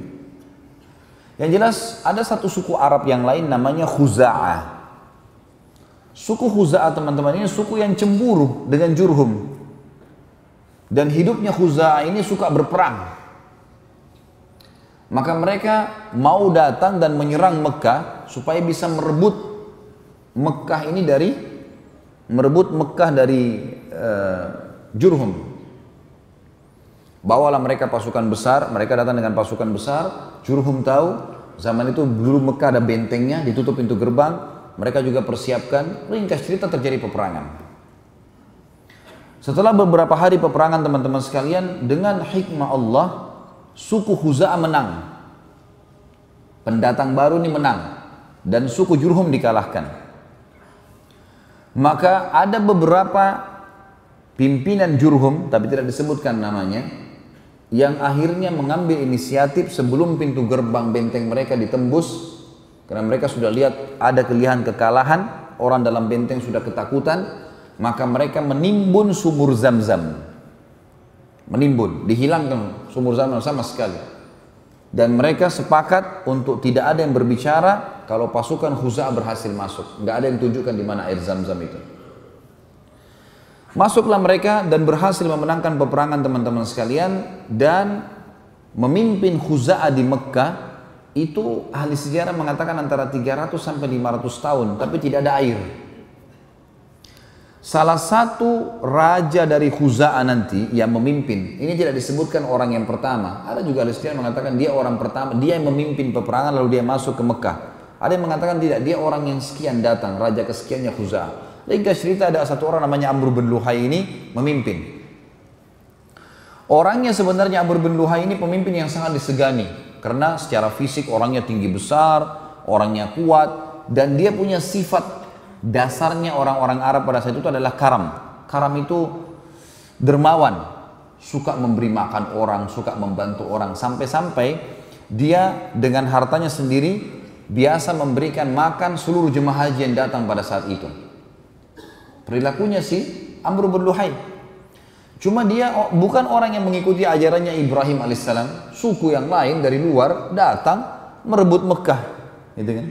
S1: Yang jelas ada satu suku Arab yang lain namanya Khuza'ah. Suku Khuza'ah teman-teman ini suku yang cemburu dengan Jurhum. Dan hidupnya Khuza'ah ini suka berperang. Maka mereka mau datang dan menyerang Mekah supaya bisa merebut Mekah ini dari Jurhum. Bawalah mereka pasukan besar, mereka datang dengan pasukan besar. Jurhum tahu, zaman itu dulu Mekah ada bentengnya, ditutup pintu gerbang. Mereka juga persiapkan, ringkas cerita terjadi peperangan. Setelah beberapa hari peperangan teman-teman sekalian, dengan hikmah Allah, suku Khuza'ah menang. Pendatang baru ini menang. Dan suku Jurhum dikalahkan. Maka ada beberapa pimpinan Jurhum, tapi tidak disebutkan namanya, yang akhirnya mengambil inisiatif sebelum pintu gerbang benteng mereka ditembus, karena mereka sudah lihat ada kekalahan, orang dalam benteng sudah ketakutan, maka mereka menimbun sumur Zam-Zam. Menimbun, dihilangkan sumur Zam-Zam sama sekali. Dan mereka sepakat untuk tidak ada yang berbicara kalau pasukan Khuza'ah berhasil masuk. Nggak ada yang tunjukkan di mana air Zam-Zam itu. Masuklah mereka dan berhasil memenangkan peperangan teman-teman sekalian, dan memimpin Khuza'ah di Mekah itu ahli sejarah mengatakan antara 300 sampai 500 tahun, tapi tidak ada air. Salah satu raja dari Khuza'ah nanti yang memimpin, ini tidak disebutkan orang yang pertama. Ada juga ahli sejarah mengatakan dia orang pertama, dia yang memimpin peperangan lalu dia masuk ke Mekah. Ada yang mengatakan tidak, dia orang yang sekian datang, raja kesekiannya Khuza'ah. Ringkas cerita ada satu orang namanya Amr bin Luhai ini memimpin. Orangnya sebenarnya Amr bin Luhai ini pemimpin yang sangat disegani, karena secara fisik orangnya tinggi besar, orangnya kuat, dan dia punya sifat dasarnya orang-orang Arab pada saat itu adalah karam. Karam itu dermawan, suka memberi makan orang, suka membantu orang, sampai-sampai dia dengan hartanya sendiri biasa memberikan makan seluruh jemaah haji yang datang pada saat itu. Perilakunya si Amr bin Luhai. Cuma dia bukan orang yang mengikuti ajarannya Ibrahim alaihissalam. Suku yang lain dari luar datang merebut Mekah, gitu kan?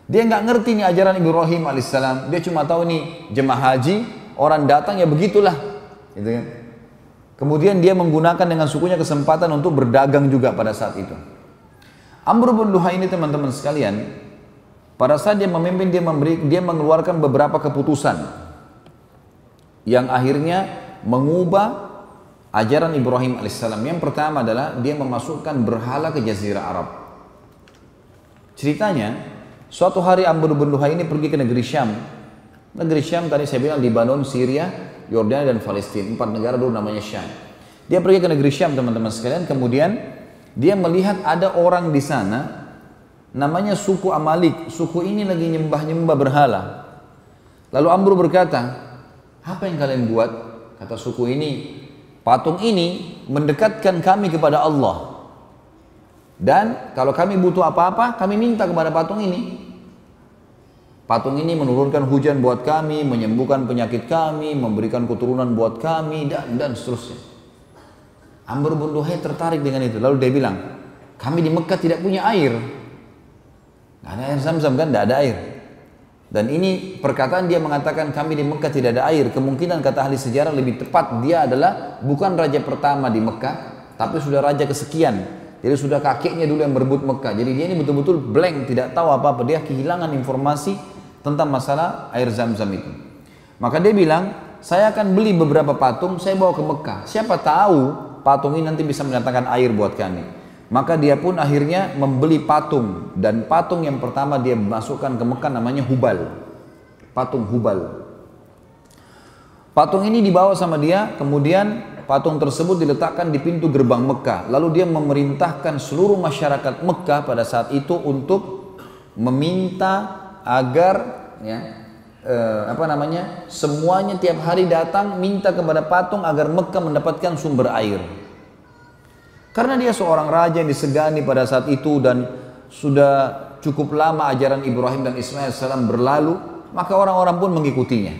S1: Dia nggak ngerti nih ajaran Ibrahim alaihissalam. Dia cuma tahu nih jemaah haji, orang datang ya begitulah, gitu kan? Kemudian dia menggunakan dengan sukunya kesempatan untuk berdagang juga pada saat itu. Amr bin Luhai ini teman-teman sekalian, pada saat dia memimpin, dia mengeluarkan beberapa keputusan yang akhirnya mengubah ajaran Ibrahim alaihissalam. Yang pertama adalah dia memasukkan berhala ke Jazirah Arab. Ceritanya, suatu hari Amr bin Luhai ini pergi ke negeri Syam. Negeri Syam tadi saya bilang Lebanon, Syria, Yordania dan Palestina. 4 negara dulu namanya Syam. Dia pergi ke negeri Syam teman-teman sekalian. Kemudian dia melihat ada orang di sana namanya suku Amalik. Suku ini lagi nyembah-nyembah berhala. Lalu Amr berkata, apa yang kalian buat? Kata suku ini, patung ini mendekatkan kami kepada Allah. Dan kalau kami butuh apa-apa, kami minta kepada patung ini. Patung ini menurunkan hujan buat kami, menyembuhkan penyakit kami, memberikan keturunan buat kami, dan seterusnya. Amr bin Luhai tertarik dengan itu. Lalu dia bilang, kami di Mekah tidak punya air. Nggak ada air Zam-Zam kan, tidak ada air. Dan ini perkataan dia mengatakan kami di Mekah tidak ada air. Kemungkinan kata ahli sejarah lebih tepat dia adalah bukan raja pertama di Mekah, tapi sudah raja kesekian. Jadi sudah kakeknya dulu yang berebut Mekah. Jadi dia ini betul-betul blank, tidak tahu apa-apa. Dia kehilangan informasi tentang masalah air Zam-Zam itu. Maka dia bilang, saya akan beli beberapa patung, saya bawa ke Mekah. Siapa tahu patung ini nanti bisa mendatangkan air buat kami. Maka dia pun akhirnya membeli patung, dan patung yang pertama dia masukkan ke Mekah namanya Hubal. Patung Hubal. Patung ini dibawa sama dia, kemudian patung tersebut diletakkan di pintu gerbang Mekah. Lalu dia memerintahkan seluruh masyarakat Mekah pada saat itu untuk meminta agar semuanya tiap hari datang minta kepada patung agar Mekah mendapatkan sumber air. Karena dia seorang raja yang disegani pada saat itu dan sudah cukup lama ajaran Ibrahim dan Ismail salam berlalu, maka orang-orang pun mengikutinya.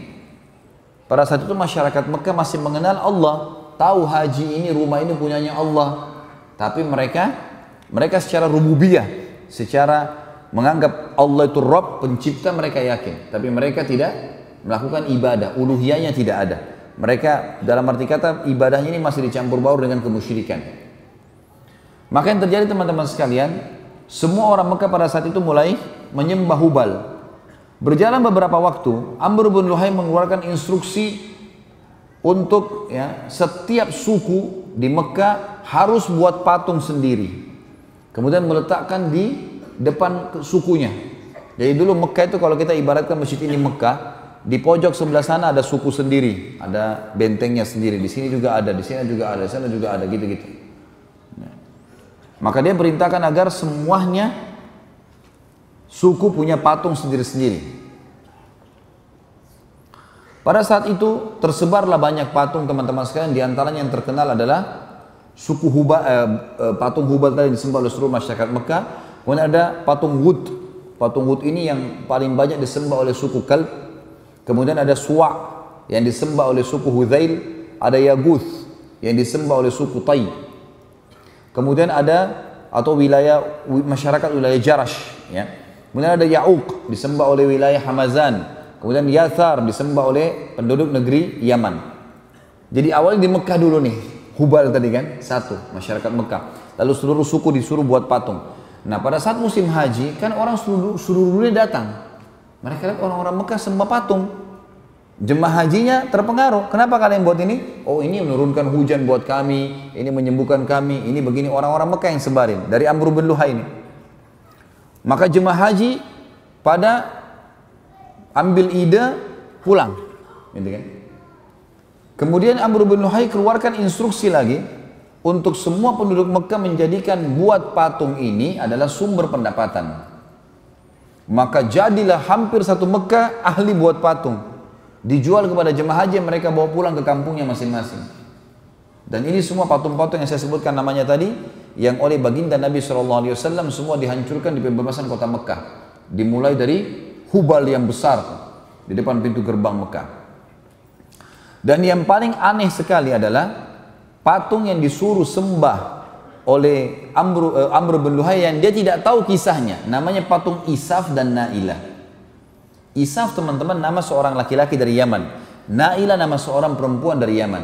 S1: Pada saat itu masyarakat Mekah masih mengenal Allah, tahu haji ini, rumah ini punyanya Allah. Tapi mereka secara rububiyah, secara menganggap Allah itu Rabb, pencipta, mereka yakin. Tapi mereka tidak melakukan ibadah, uluhiyahnya tidak ada. Mereka dalam arti kata ibadahnya ini masih dicampur baur dengan kemusyrikan. Maka yang terjadi teman-teman sekalian, semua orang Mekah pada saat itu mulai menyembah Hubal. Berjalan beberapa waktu, Amr bin Luhai mengeluarkan instruksi untuk setiap suku di Mekah harus buat patung sendiri. Kemudian meletakkan di depan sukunya. Jadi dulu Mekah itu kalau kita ibaratkan masjid ini Mekah, di pojok sebelah sana ada suku sendiri, ada bentengnya sendiri. Di sini juga ada, di sini juga ada, di sana juga ada, gitu-gitu. Maka dia perintahkan agar semuanya suku punya patung sendiri-sendiri. Pada saat itu tersebarlah banyak patung teman-teman sekalian. Di antaranya yang terkenal adalah suku Hubal, patung Hubal tadi disembah oleh seluruh masyarakat Mekah. Kemudian ada patung Wud. Patung Wud ini yang paling banyak disembah oleh suku Kalb. Kemudian ada Suwa' yang disembah oleh suku Hudzail. Ada Yaguth yang disembah oleh suku Tai. Kemudian ada atau wilayah masyarakat wilayah Jarash, ya. Kemudian ada Ya'uq disembah oleh wilayah Hamazan. Kemudian Yathar disembah oleh penduduk negeri Yaman. Jadi awalnya di Mekah dulu nih, Hubal tadi kan, satu masyarakat Mekah. Lalu seluruh suku disuruh buat patung. Nah pada saat musim haji kan orang seluruh dunia datang. Mereka lihat orang-orang Mekah sembah patung. Jemaah hajinya terpengaruh. Kenapa kalian buat ini? Oh ini menurunkan hujan buat kami, ini menyembuhkan kami, ini begini. Orang-orang Mekah yang sebarin dari Amr bin Luhai ini. Maka jemaah haji pada ambil ide pulang, gitu kan? Kemudian Amr bin Luhai keluarkan instruksi lagi untuk semua penduduk Mekah menjadikan buat patung ini adalah sumber pendapatan. Maka jadilah hampir satu Mekah ahli buat patung. Dijual kepada jemaah haji yang mereka bawa pulang ke kampungnya masing-masing. Dan ini semua patung-patung yang saya sebutkan namanya tadi, yang oleh baginda Nabi SAW semua dihancurkan di pembebasan kota Mekah. Dimulai dari Hubal yang besar di depan pintu gerbang Mekah. Dan yang paling aneh sekali adalah patung yang disuruh sembah oleh Amr bin Luhai yang dia tidak tahu kisahnya. Namanya patung Isaf dan Nailah. Isaf teman-teman nama seorang laki-laki dari Yaman. Nailah nama seorang perempuan dari Yaman.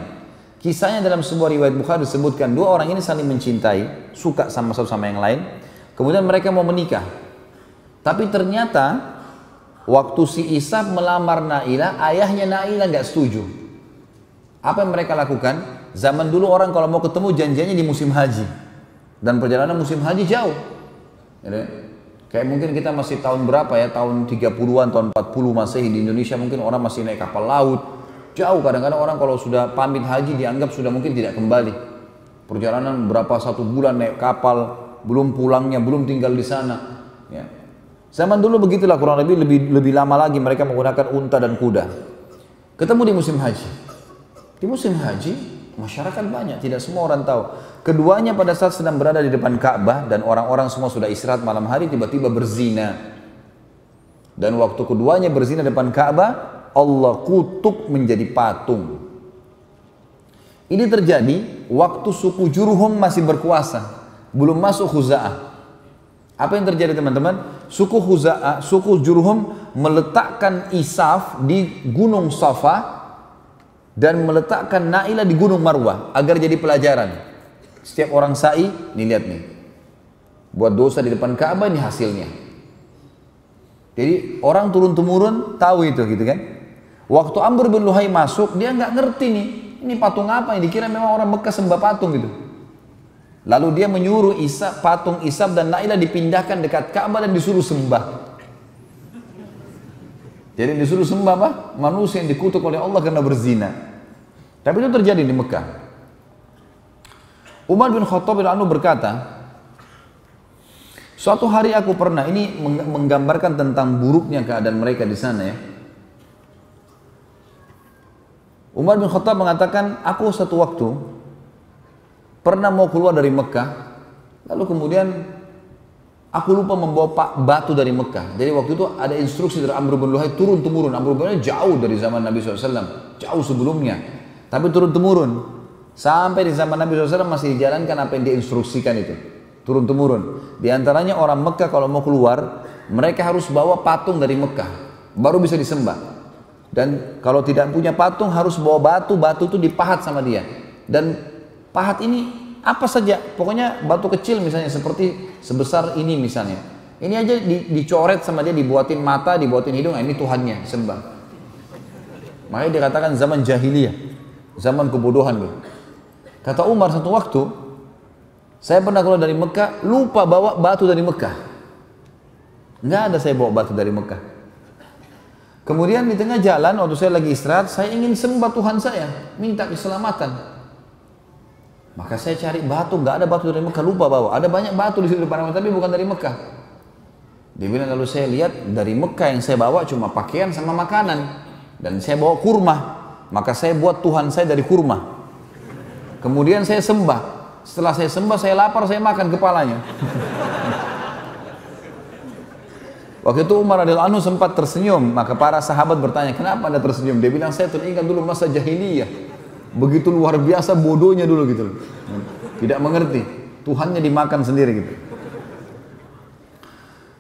S1: Kisahnya dalam sebuah riwayat Bukhari disebutkan dua orang ini saling mencintai, suka sama satu sama yang lain. Kemudian mereka mau menikah. Tapi ternyata waktu si Isaf melamar Nailah, ayahnya Nailah nggak setuju. Apa yang mereka lakukan? Zaman dulu orang kalau mau ketemu janjiannya di musim haji. Dan perjalanan musim haji jauh. Kayak mungkin kita masih tahun berapa ya, tahun 30-an, tahun 40 Masehi di Indonesia mungkin orang masih naik kapal laut. Jauh, kadang-kadang orang kalau sudah pamit haji dianggap sudah mungkin tidak kembali. Perjalanan berapa satu bulan naik kapal, belum pulangnya, belum tinggal di sana. Ya. Zaman dulu begitulah kurang lebih lama lagi mereka menggunakan unta dan kuda. Ketemu di musim haji. Di musim haji, masyarakat banyak, tidak semua orang tahu. Keduanya pada saat sedang berada di depan Ka'bah dan orang-orang semua sudah istirahat malam hari, tiba-tiba berzina. Dan waktu keduanya berzina depan Ka'bah, Allah kutuk menjadi patung. Ini terjadi waktu suku Jurhum masih berkuasa, belum masuk Khuza'ah. Apa yang terjadi teman-teman? Suku Khuza'ah, suku Jurhum meletakkan Isaf di Gunung Safa dan meletakkan Nailah di Gunung Marwah agar jadi pelajaran. Setiap orang sa'i, nih lihat nih, buat dosa di depan Ka'bah ini hasilnya. Jadi orang turun-temurun tahu itu gitu kan. Waktu Amr bin Luhai masuk, dia nggak ngerti nih, ini patung apa ini? Dikira memang orang Mekah sembah patung gitu. Lalu dia menyuruh patung Isaf dan Nailah dipindahkan dekat Ka'bah dan disuruh sembah. Jadi disuruh sembah apa? Manusia yang dikutuk oleh Allah karena berzina. Tapi itu terjadi di Mekah. Umar bin Khattab radhiyallahu anhu berkata, suatu hari aku pernah, ini menggambarkan tentang buruknya keadaan mereka di sana ya. Umar bin Khattab mengatakan, aku satu waktu pernah mau keluar dari Mekah, lalu kemudian aku lupa membawa batu dari Mekah. Jadi waktu itu ada instruksi dari Amr bin Luhai turun-temurun. Amr bin Luhai jauh dari zaman Nabi SAW, jauh sebelumnya. Tapi turun-temurun. Sampai di zaman Nabi SAW masih dijalankan apa yang diinstruksikan itu. Turun-temurun. Di antaranya orang Mekah kalau mau keluar, mereka harus bawa patung dari Mekah. Baru bisa disembah. Dan kalau tidak punya patung harus bawa batu. Batu itu dipahat sama dia. Dan pahat ini apa saja, pokoknya batu kecil misalnya seperti sebesar ini misalnya. Ini aja dicoret sama dia, dibuatin mata, dibuatin hidung, nah ini Tuhannya, sembah. Makanya dikatakan zaman jahiliyah, zaman kebodohan loh. Kata Umar satu waktu, saya pernah keluar dari Mekah, lupa bawa batu dari Mekah. Nggak ada saya bawa batu dari Mekah. Kemudian di tengah jalan, waktu saya lagi istirahat, saya ingin sembah Tuhan saya, minta keselamatan. Maka saya cari batu, nggak ada batu dari Mekah, lupa bawa. Ada banyak batu di situ depan, tapi bukan dari Mekah. Dia bilang, lalu saya lihat dari Mekah yang saya bawa cuma pakaian sama makanan. Dan saya bawa kurma, maka saya buat Tuhan saya dari kurma. Kemudian saya sembah. setelah saya sembah, saya lapar, saya makan kepalanya. Waktu itu Umar radhiyallahu anhu sempat tersenyum, maka para sahabat bertanya, kenapa Anda tersenyum? Dia bilang, saya teringat dulu masa jahiliyah. Begitu luar biasa bodohnya dulu gitu. Tidak mengerti, Tuhannya dimakan sendiri gitu.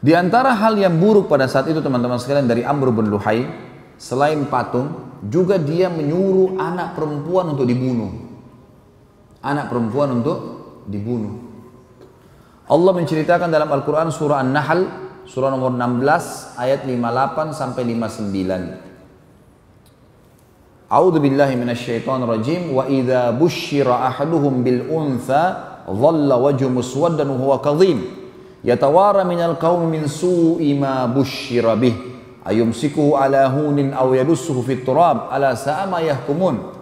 S1: Di antara hal yang buruk pada saat itu teman-teman sekalian dari Amr bin Luhai, selain patung, juga dia menyuruh anak perempuan untuk dibunuh. Anak perempuan untuk dibunuh. Allah menceritakan dalam Al-Quran surah An-Nahl, surah nomor 16 ayat 58 sampai 59. A'udzu billahi minasyaitonir rajim. Wa idza busyira ahaduhum bil untha dhalla wajhu muswaddan wa huwa kadhim yatawara minal qaumi min su'i ma busyira bih ayumsikuhu ala hunin aw yadussuhu fit turab ala sa'a ma yahkumun.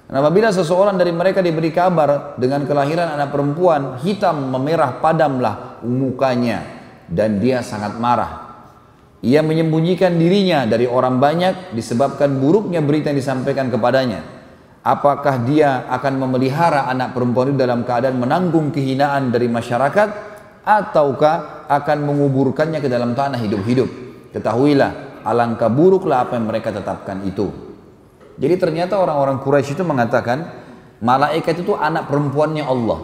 S1: Dan apabila seseorang dari mereka diberi kabar dengan kelahiran anak perempuan, hitam memerah padamlah mukanya dan dia sangat marah. Ia menyembunyikan dirinya dari orang banyak disebabkan buruknya berita yang disampaikan kepadanya. Apakah dia akan memelihara anak perempuan itu dalam keadaan menanggung kehinaan dari masyarakat, ataukah akan menguburkannya ke dalam tanah hidup-hidup? Ketahuilah, alangkah buruklah apa yang mereka tetapkan itu. Jadi ternyata orang-orang Quraisy itu mengatakan malaikat itu anak perempuannya Allah.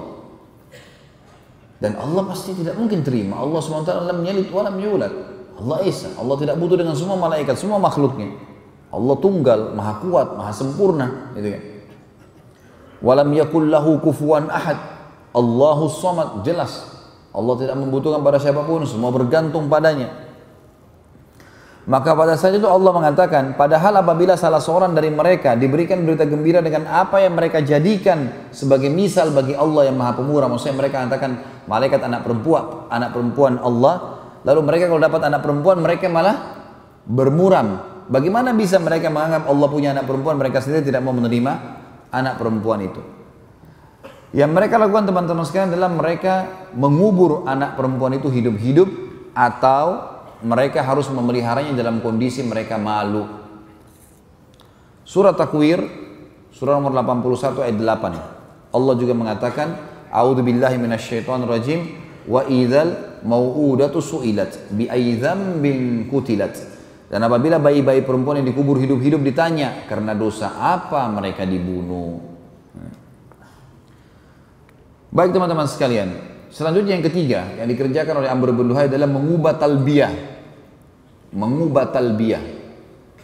S1: Dan Allah pasti tidak mungkin terima. Allah SWT lam yalid wa lam yulad. Allah Esa. Allah tidak butuh dengan semua malaikat, semua makhluknya. Allah tunggal, maha kuat, maha sempurna. Gitu kan. Walam yakul lahu kufuwan ahad. Allahus samad. Jelas. Allah tidak membutuhkan pada siapapun. Semua bergantung padanya. Maka pada saat itu Allah mengatakan, padahal apabila salah seorang dari mereka diberikan berita gembira dengan apa yang mereka jadikan sebagai misal bagi Allah yang maha pemurah, maksudnya mereka katakan malaikat anak perempuan Allah, lalu mereka kalau dapat anak perempuan mereka malah bermuram. Bagaimana bisa mereka menganggap Allah punya anak perempuan, mereka sendiri tidak mau menerima anak perempuan itu? Yang mereka lakukan teman-teman sekalian adalah mereka mengubur anak perempuan itu hidup-hidup, atau mereka harus memeliharanya dalam kondisi mereka malu. Surah Takwir, surah nomor 81 ayat 8. Allah juga mengatakan, A'udzu billahi minasyaitonir rajim, wa idzal mau'udatu su'ilat bi ayyi dzambin qutilat. Dan apabila bayi-bayi perempuan yang dikubur hidup-hidup ditanya, karena dosa apa mereka dibunuh. Baik teman-teman sekalian, selanjutnya yang ketiga yang dikerjakan oleh Amr bin Luhai adalah mengubah talbiyah. Mengubah talbiyah.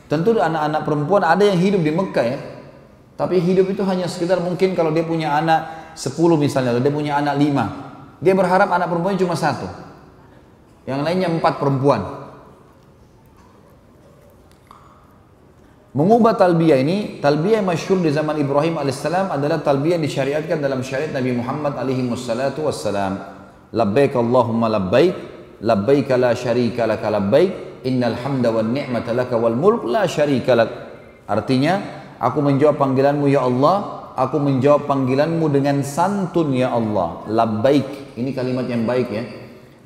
S1: Tentu anak-anak perempuan ada yang hidup di Mekah ya. Tapi hidup itu hanya sekitar mungkin kalau dia punya anak 10 misalnya, atau dia punya anak 5. Dia berharap anak perempuannya cuma 1. Yang lainnya 4 perempuan. Mengubah talbiyah ini, talbiyah yang masyhur di zaman Ibrahim alaihissalam adalah talbiyah yang disyariatkan dalam syariat Nabi Muhammad alaihi wassalatu wassalam. Labbaik Allahumma labbaik, labbaik la syarika laka labbaik, innal hamda wan ni'mata laka wal mulk la syarika lak. Artinya, aku menjawab panggilanmu ya Allah, aku menjawab panggilanmu dengan santun ya Allah. Labbaik, ini kalimat yang baik ya.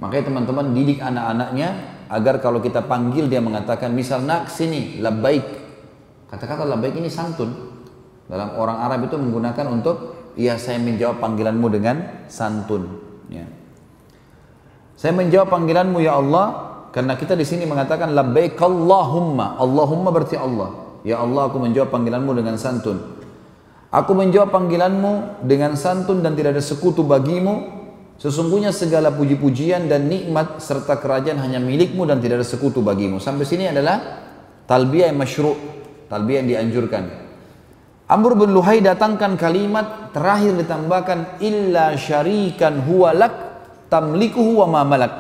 S1: Makanya teman-teman didik anak-anaknya agar kalau kita panggil dia mengatakan, misal nak sini, labbaik. Kata-kata labbaik ini santun. Dalam orang Arab itu menggunakan untuk, iya saya menjawab panggilanmu dengan santun. Ya. Saya menjawab panggilanmu ya Allah, karena kita di sini mengatakan labbaik Allahumma. Allahumma berarti Allah. Ya Allah, aku menjawab panggilanmu dengan santun. Aku menjawab panggilanmu dengan santun dan tidak ada sekutu bagimu. Sesungguhnya segala puji-pujian dan nikmat serta kerajaan hanya milikmu dan tidak ada sekutu bagimu. Sampai sini adalah talbiyah yang masyru'. Talbiyah yang dianjurkan. Amr bin Luhai datangkan kalimat terakhir ditambahkan illa syarikan huwa lak tamlikuhu wa ma malak.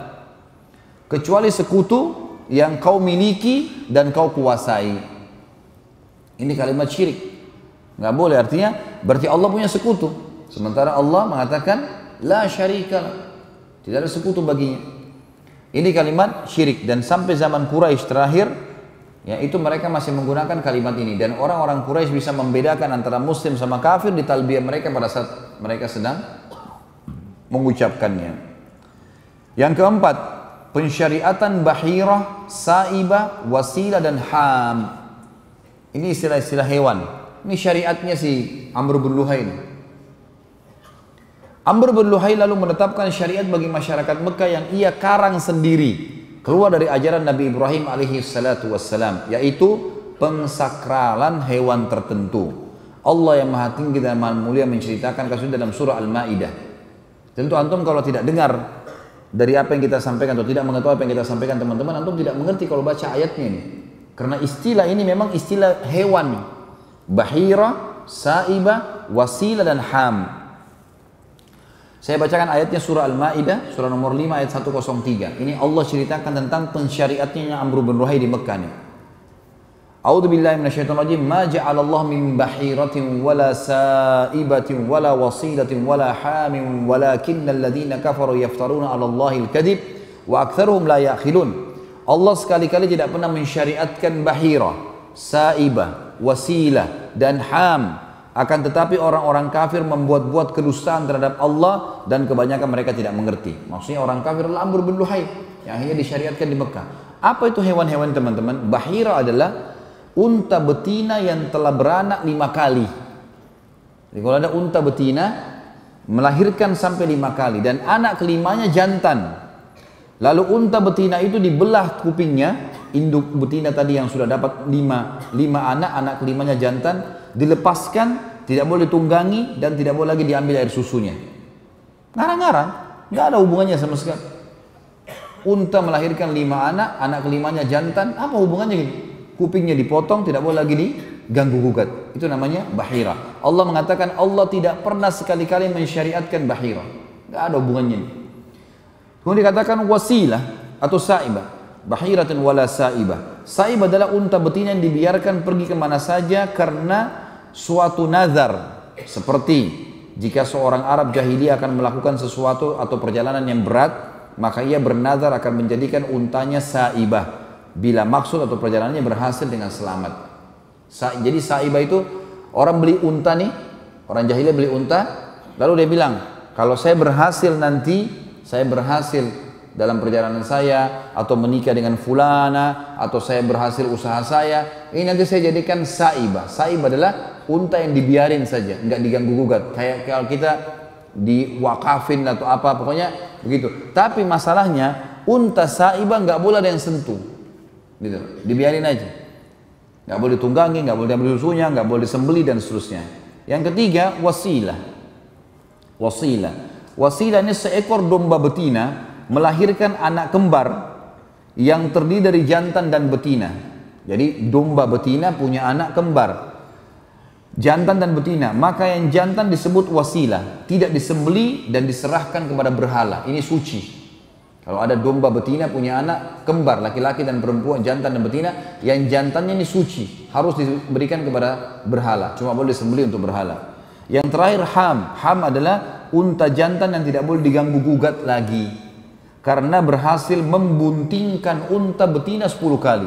S1: Kecuali sekutu yang kau miliki dan kau kuasai. Ini kalimat syirik. Enggak boleh, artinya berarti Allah punya sekutu. Sementara Allah mengatakan la syarika lak. Tidak ada sekutu baginya. Ini kalimat syirik dan sampai zaman Quraisy terakhir ya, itu mereka masih menggunakan kalimat ini, dan orang-orang Quraisy bisa membedakan antara muslim sama kafir di talbiyah mereka pada saat mereka sedang mengucapkannya. Yang keempat, pensyariatan bahirah, saibah, wasilah dan ham. Ini istilah-istilah hewan. Ini syariatnya si Amr bin Luhai. Amr bin Luhai lalu menetapkan syariat bagi masyarakat Mekah yang ia karang sendiri, keluar dari ajaran Nabi Ibrahim alaihi salatu wassalam, yaitu pengsakralan hewan tertentu. Allah yang maha tinggi dan maha mulia menceritakan kasus dalam surah Al-Ma'idah. Tentu antum kalau tidak dengar dari apa yang kita sampaikan atau tidak mengetahui apa yang kita sampaikan teman-teman, antum tidak mengerti kalau baca ayatnya ini. Karena istilah ini memang istilah hewan. Bahira, saibah, wasilah dan ham. Saya bacakan ayatnya surah Al-Ma'idah, surah nomor 5 ayat 103. Ini Allah ceritakan tentang pensyariatnya Amr bin Luhai di Mekah nih. A'udzu billahi minasyaitonir rajim. Ma ja'alallahu min bahiratin wala sa'ibatin wala wasilatin wala hamin walakinnal ladzina kafaru yaftaruna 'alallahi al-kadzib wa aktsaruhum la ya'qilun. Allah sekali-kali tidak pernah mensyariatkan bahira, sa'ibah, wasilah dan ham. Akan tetapi orang-orang kafir membuat-buat kedustaan terhadap Allah dan kebanyakan mereka tidak mengerti. Maksudnya orang kafir adalah Amr bin Luhai yang akhirnya disyariatkan di Mekah. Apa itu hewan-hewan teman-teman? Bahira adalah unta betina yang telah beranak 5 kali. Jadi kalau ada unta betina melahirkan sampai 5 kali dan anak kelimanya jantan. Lalu unta betina itu dibelah kupingnya, induk betina tadi yang sudah dapat 5 anak, anak kelimanya jantan, dilepaskan, tidak boleh ditunggangi dan tidak boleh lagi diambil air susunya. Ngarang-ngarang, nggak ada hubungannya sama sekali. Unta melahirkan 5 anak, anak kelimanya jantan, apa hubungannya gitu? Kupingnya dipotong, tidak boleh lagi diganggu gugat. Itu namanya bahira. Allah mengatakan Allah tidak pernah sekali-kali mensyariatkan bahira. Nggak ada hubungannya. Kemudian dikatakan wasilah atau saibah. Bahiratin wala saibah. Saibah adalah unta betina yang dibiarkan pergi kemana saja karena suatu nazar. Seperti jika seorang Arab jahiliyah akan melakukan sesuatu atau perjalanan yang berat, maka ia bernazar akan menjadikan untanya saibah bila maksud atau perjalanannya berhasil dengan selamat. Jadi saibah itu orang beli unta nih, orang jahiliyah beli unta, lalu dia bilang, kalau saya berhasil nanti, saya berhasil dalam perjalanan saya, atau menikah dengan fulana, atau saya berhasil usaha saya, ini nanti saya jadikan saibah. Saibah adalah unta yang dibiarin saja, nggak diganggu gugat. Kayak kalau kita diwakafin atau apa, pokoknya begitu. Tapi masalahnya unta saibah nggak boleh ada yang sentuh, gitu. Dibiarin aja, nggak boleh ditunggangi, nggak boleh diambil susunya, nggak boleh disembeli dan seterusnya. Yang ketiga wasilah. Wasilah ini seekor domba betina melahirkan anak kembar yang terdiri dari jantan dan betina. Jadi domba betina punya anak kembar, jantan dan betina. Maka yang jantan disebut wasilah, tidak disembeli dan diserahkan kepada berhala. Ini suci. Kalau ada domba betina punya anak kembar, laki-laki dan perempuan, jantan dan betina, yang jantannya ini suci, harus diberikan kepada berhala, cuma boleh disembeli untuk berhala. Yang terakhir ham adalah unta jantan yang tidak boleh diganggu gugat lagi, karena berhasil membuntingkan unta betina 10 kali.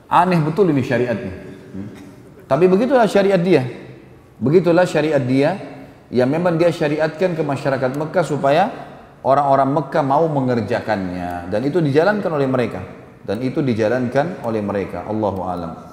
S1: Aneh betul ini syariatnya. Tapi begitulah syariat dia. Begitulah syariat dia yang memang dia syariatkan ke masyarakat Mekah supaya orang-orang Mekah mau mengerjakannya. Dan itu dijalankan oleh mereka. Allahu a'lam.